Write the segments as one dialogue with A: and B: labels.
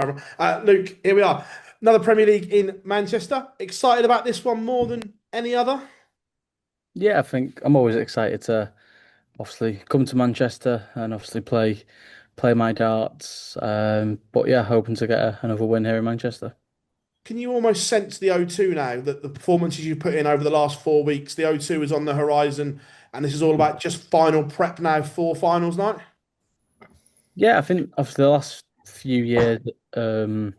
A: Sorry, Luke, here we are. Another Premier League in Manchester. Excited about this one more than any other?
B: Yeah, I think I'm always excited to obviously come to Manchester and obviously play my darts. But yeah, hoping to get another win here in Manchester.
A: Can you almost sense the O2 now that the performances you put in over the last 4 weeks, the O2 is on the horizon, and this is all about just final prep now for finals night?
B: Yeah, I think obviously the last few years, I think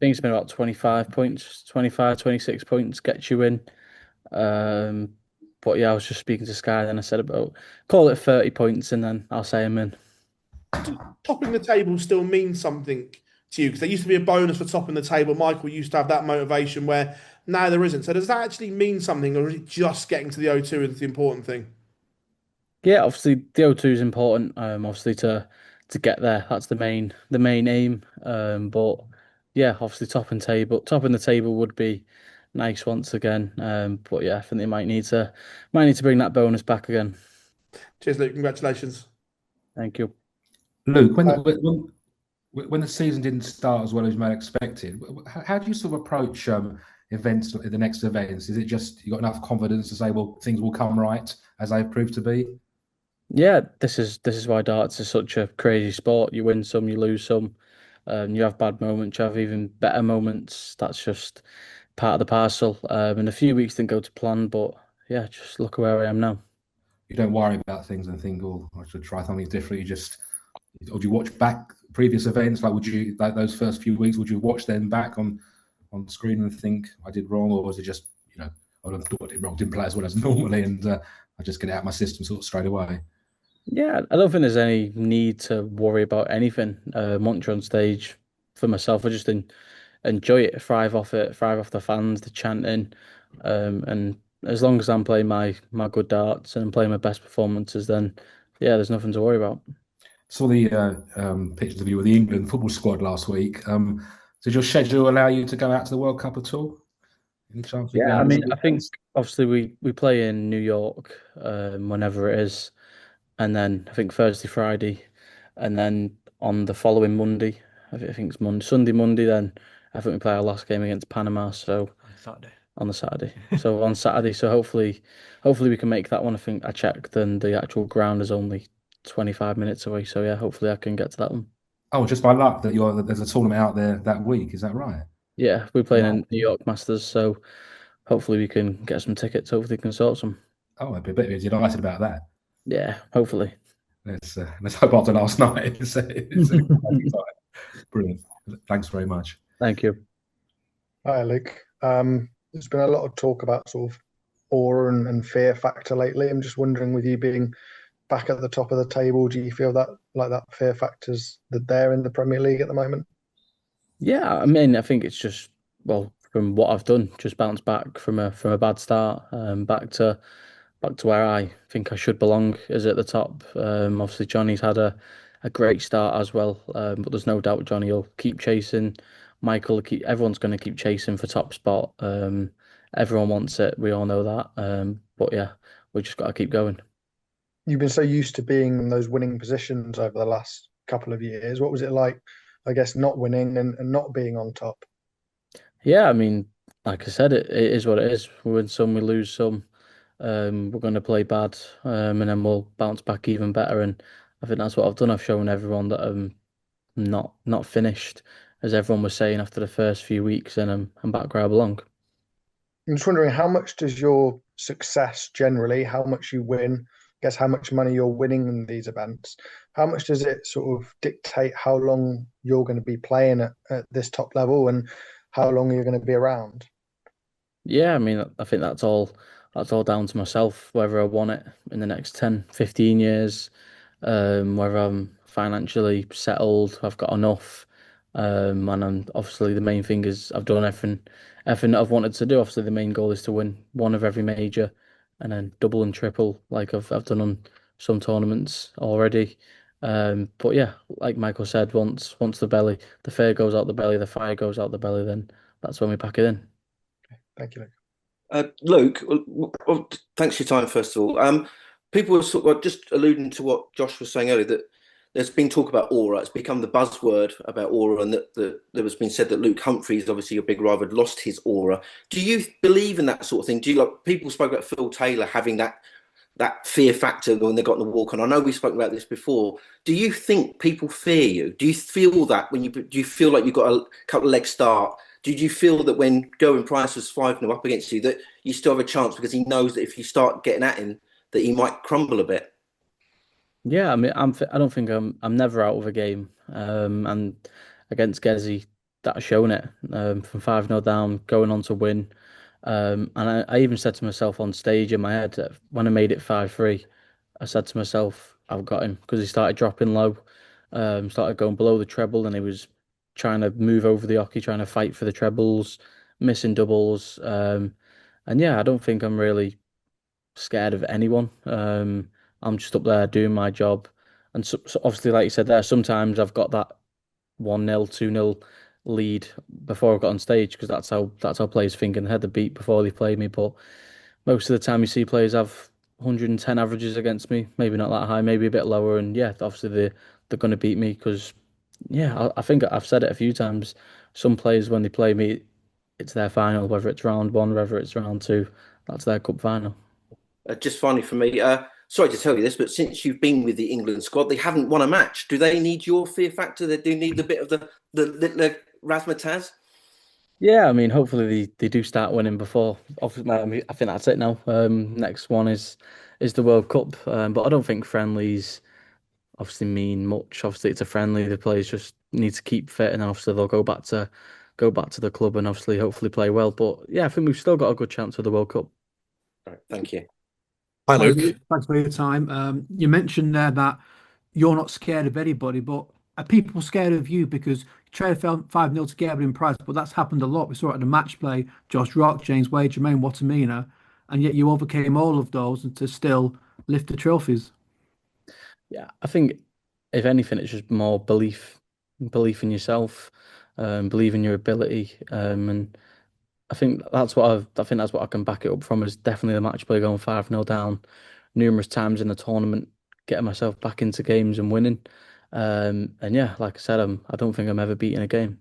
B: it's been about 25 points, 25, 26 points gets you in. Um, but yeah, I was just speaking to Sky, then I said about call it 30 points and then I'll say I'm in.
A: Does topping the table still mean something to you? Because there used to be a bonus for topping the table. Michael used to have that motivation where now there isn't. So does that actually mean something, or is it just getting to the O2 is the important thing?
B: Yeah, obviously the O2 is important. Obviously to get there, that's the main aim. But yeah, obviously topping the table would be nice once again. But yeah, I think they might need to bring that bonus back again.
A: Cheers, Luke. Congratulations.
B: Thank you.
C: Luke,
D: Uh,
C: when the season didn't start as well as you might have expected, how do you sort of approach events, the next events? Is it just you got enough confidence to say, well, things will come right as they've proved to be?
B: Yeah, this is why darts is such a crazy sport. You win some, you lose some. You have bad moments, you have even better moments. That's just part of the parcel. And a few weeks didn't go to plan, but yeah, just look where I am now.
C: You don't worry about things and think, oh, I should try something different. Or do you watch back previous events? Like, would you like those first few weeks? Would you watch them back on screen and think I did wrong, or was it just I thought I did wrong, didn't play as well as normally, and I just get it out of my system sort of straight away?
B: Yeah, I don't think there's any need to worry about anything. Once you're on stage, for myself, I just enjoy it, thrive off the fans, the chanting, and as long as I'm playing my good darts and playing my best performances, then yeah, there's nothing to worry about.
C: Saw the pictures of you with the England football squad last week. Did your schedule allow you to go out to the World Cup at all? Any chance of
B: Yeah, I
C: going
B: mean,
C: to
B: I think obviously we play in New York, whenever it is, and then I think Thursday, Friday, and then on the following Monday, I think it's Monday, Sunday, Monday. Then I think we play our last game against Panama. So
D: on Saturday.
B: on the Saturday, so on Saturday, so hopefully we can make that one. I think I checked, and the actual ground is only 25 minutes away. So yeah, hopefully I can get to that one.
C: Oh, just by luck there's a tournament out there that week. Is that right?
B: Yeah, we're playing in
C: Wow.
B: New York Masters, so hopefully we can get some tickets. Hopefully we can sort some.
C: Oh, I'd be a bit delighted about that.
B: Yeah, hopefully.
C: Let's hope after last night. It's an exciting time. Brilliant. Thanks very much.
B: Thank you.
D: Hi, Luke. There's been a lot of talk about sort of aura and fear factor lately. I'm just wondering, with you being back at the top of the table, do you feel that like that fear factor's there in the Premier League at the moment?
B: Yeah, I mean, I think it's just well from what I've done, just bounce back from a bad start, back to where I think I should belong, is at the top. Obviously Johnny's had a great start as well, but there's no doubt Johnny will keep chasing. Michael will keep. Everyone's going to keep chasing for top spot. Everyone wants it. We all know that. But yeah, we just got to keep going.
D: You've been so used to being in those winning positions over the last couple of years. What was it like, I guess, not winning and not being on top?
B: Yeah, I mean, like I said, it is what it is. We win some, we lose some. We're going to play bad, and then we'll bounce back even better. And I think that's what I've done. I've shown everyone that I'm not finished, as everyone was saying after the first few weeks, and I'm back where I belong.
D: I'm just wondering, how much does your success generally, how much you win, I guess how much money you're winning in these events, how much does it sort of dictate how long you're going to be playing at this top level and how long you're going to be around?
B: Yeah, I mean, I think that's all down to myself, whether I want it in the next 10, 15 years, whether I'm financially settled, I've got enough. And I'm obviously the main thing is I've done everything that I've wanted to do. Obviously, the main goal is to win one of every major and then double and triple like I've done on some tournaments already. But yeah, like Michael said, once the fare goes out the belly, the fire goes out the belly, then that's when we pack it in.
D: Thank you, Luke.
E: Luke, thanks for your time, first of all. People were sort of just alluding to what Josh was saying earlier, that there's been talk about aura. It's become the buzzword about aura, and that there has been said that Luke Humphries, obviously your big rival, had lost his aura. Do you believe in that sort of thing? Do you like people spoke about Phil Taylor having that fear factor when they got on the walk? And I know we've spoken about this before. Do you think people fear you? Do you feel that when do you feel like you've got a couple of leg start? Did you feel that when Gerwyn Price was 5-0 up against you, that you still have a chance because he knows that if you start getting at him, that he might crumble a bit?
B: Yeah, I mean, I don't think I'm never out of a game. And against Gezi, that's shown it. From 5-0 down, going on to win. And I even said to myself on stage in my head when I made it 5-3, I said to myself, I've got him because he started dropping low, started going below the treble, and he was trying to move over the oche, trying to fight for the trebles, missing doubles. And yeah, I don't think I'm really scared of anyone. I'm just up there doing my job. And so obviously, like you said there, sometimes I've got that 1-0, 2-0 lead before I got on stage because that's how players think and had the beat before they play me. But most of the time, you see players have 110 averages against me, maybe not that high, maybe a bit lower. And yeah, obviously they're going to beat me because yeah, I think I've said it a few times. Some players when they play me, it's their final, whether it's round one, whether it's round two, that's their cup final.
E: Just finally for me, sorry to tell you this, but since you've been with the England squad, they haven't won a match. Do they need your fear factor? They do need the bit of the razzmatazz?
B: Yeah, I mean, hopefully they do start winning before. Obviously, I mean, I think that's it now. Next one is the World Cup, but I don't think friendlies obviously mean much. Obviously, it's a friendly. The players just need to keep fit, and then obviously they'll go back to the club and obviously hopefully play well. But yeah, I think we've still got a good chance for the World Cup.
E: Right, thank you.
F: Hi, Luke. Thanks for your time. You mentioned there that you're not scared of anybody, but are people scared of you because you tried to 5-0 to Gerwyn Price, but that's happened a lot. We saw it at the match play, Josh Rock, James Wade, Jermaine Watamina, and yet you overcame all of those and to still lift the trophies.
B: Yeah, I think if anything, it's just more belief in yourself, believe in your ability, and I think that's what I can back it up from is definitely the match play going 5-0 down numerous times in the tournament, getting myself back into games and winning. And yeah, like I said, I don't think I'm ever beating a game.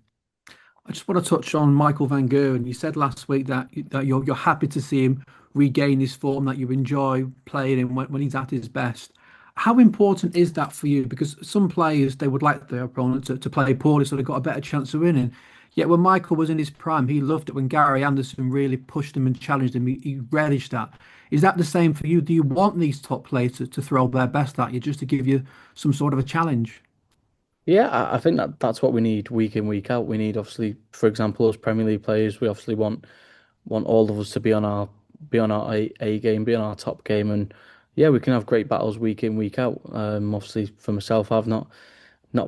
F: I just want to touch on Michael Van Gerwen. You said last week that you're happy to see him regain his form, that you enjoy playing him when he's at his best. How important is that for you? Because some players they would like their opponent to play poorly so they got a better chance of winning. Yet when Michael was in his prime, he loved it when Gary Anderson really pushed him and challenged him. He relished that. Is that the same for you? Do you want these top players to throw their best at you just to give you some sort of a challenge?
B: Yeah, I think that's what we need week in, week out. We need obviously, for example, as Premier League players, we obviously want all of us to be on our A game, be on our top game, and yeah, we can have great battles week in, week out. Obviously for myself, I've not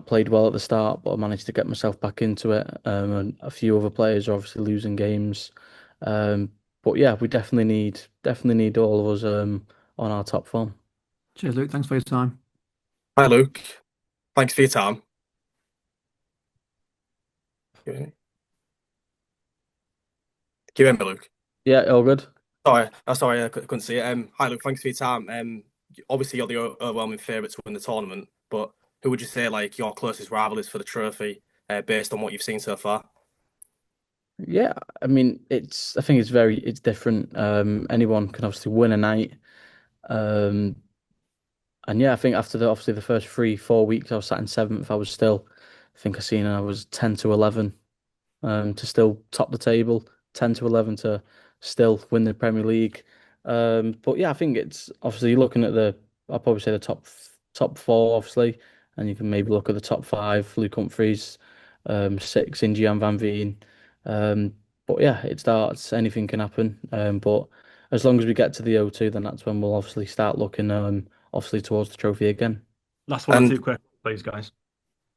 B: played well at the start, but I managed to get myself back into it. And a few other players are obviously losing games. Um, but yeah, we definitely need all of us on our top form.
F: Cheers, Luke. Thanks for your time.
G: Hi, Luke. Thanks for your time. Can you hear me, Luke?
B: Yeah, all good.
G: Sorry, I couldn't see it. Hi, Luke. Thanks for your time. Obviously, you're the overwhelming favourite to win the tournament, but who would you say like your closest rival is for the trophy, based on what you've seen so far?
B: Yeah, I mean, I think it's different. Anyone can obviously win a night. Um, and yeah, I think after obviously the first 3, 4 weeks, I was sat in seventh. I think I was 10 to 11. To still top the table, 10 to 11 to still win the Premier League. But yeah, I think it's obviously you're looking at I'll probably say the top four, obviously, and you can maybe look at the top five, Luke Humphries, six in Gian Van Veen. But yeah, it starts, anything can happen. But as long as we get to the O2, then that's when we'll obviously start looking obviously towards the trophy again.
H: Last one or
G: And
H: two questions, please, guys.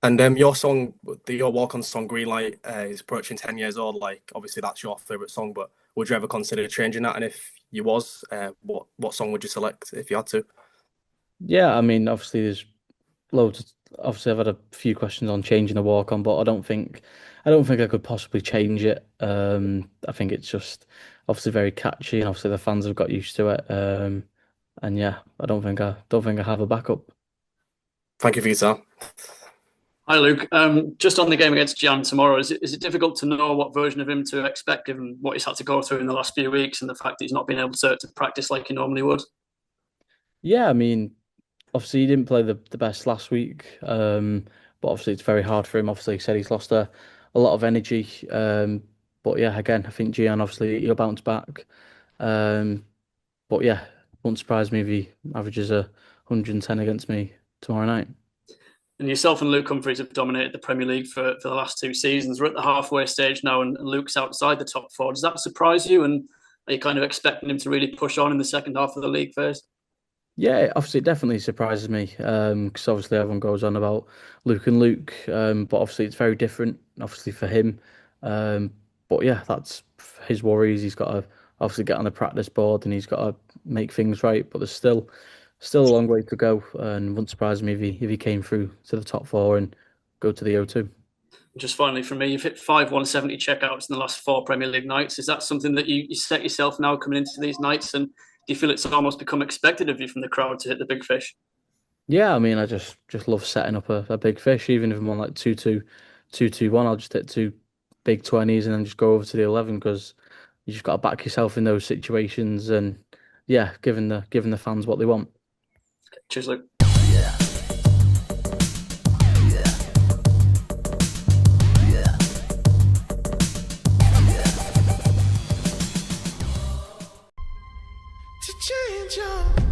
G: and your song, your walk-on song Greenlight, is approaching 10 years old. Like obviously that's your favourite song, but would you ever consider changing that? And if you was, what song would you select if you had to?
B: Yeah, I mean, obviously there's loads. Obviously, I've had a few questions on changing the walk on, but I don't think I could possibly change it. I think it's just obviously very catchy, and obviously the fans have got used to it. And yeah, I don't think I have a backup.
G: Thank you for your time.
H: Hi, Luke. Just on the game against Jan tomorrow, is it difficult to know what version of him to expect given what he's had to go through in the last few weeks and the fact that he's not been able to practice like he normally would?
B: Yeah, I mean, obviously he didn't play the best last week, but obviously it's very hard for him. Obviously, he said he's lost a lot of energy. But yeah, again, I think Gian obviously he'll bounce back. But yeah, won't surprise me if he averages 110 against me tomorrow night.
H: And yourself and Luke Humphries have dominated the Premier League for the last 2 seasons. We're at the halfway stage now, and Luke's outside the top 4. Does that surprise you? And are you kind of expecting him to really push on in the second half of the league phase?
B: Yeah, obviously it definitely surprises me because obviously everyone goes on about Luke and Luke, but obviously it's very different, obviously for him. But yeah, that's his worries. He's got to obviously get on the practice board and he's got to make things right. But there's still a long way to go, and wouldn't surprise me if he came through to the top 4 and go to the O2.
H: Just finally from me, you've hit 5 170 checkouts in the last 4 Premier League nights. Is that something that you set yourself now coming into these nights? And do you feel it's almost become expected of you from the crowd to hit the big fish?
B: Yeah, I mean, I just love setting up a big fish, even if I'm on like 2-2, 2-2-1, I'll just hit 2 big 20s and then just go over to the 11 because you just got to back yourself in those situations and yeah, giving the fans what they want.
H: Cheers, Luke.
I: To change your